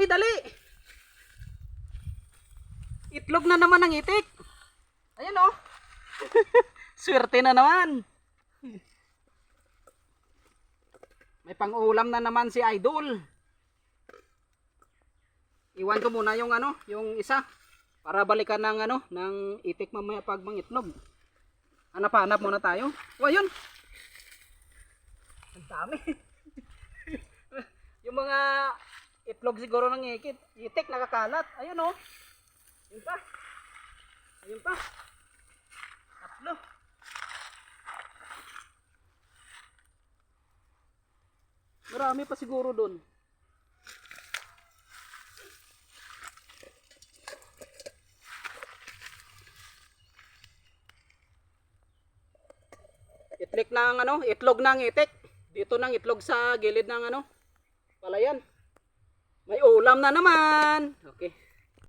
dali. Itlog na naman ng itik. Ayan oh. Swerte na naman. May pang-ulam na naman si Idol. Iwan ko muna yung ano, yung isa para balikan ng ano, ng itik mamaya pag mangitlog. Hanap-hanap muna tayo. Oh, ayun. Ang dami. Yung mga itlog siguro ng itik nakakalat. Ayun oh. Ayun pa. Ayun pa. Tatlo. Marami pa siguro doon. Itlog ng ano, itlog ng itik. Dito ng itlog sa gilid ng ano, palayan. May ulam na naman. Okay.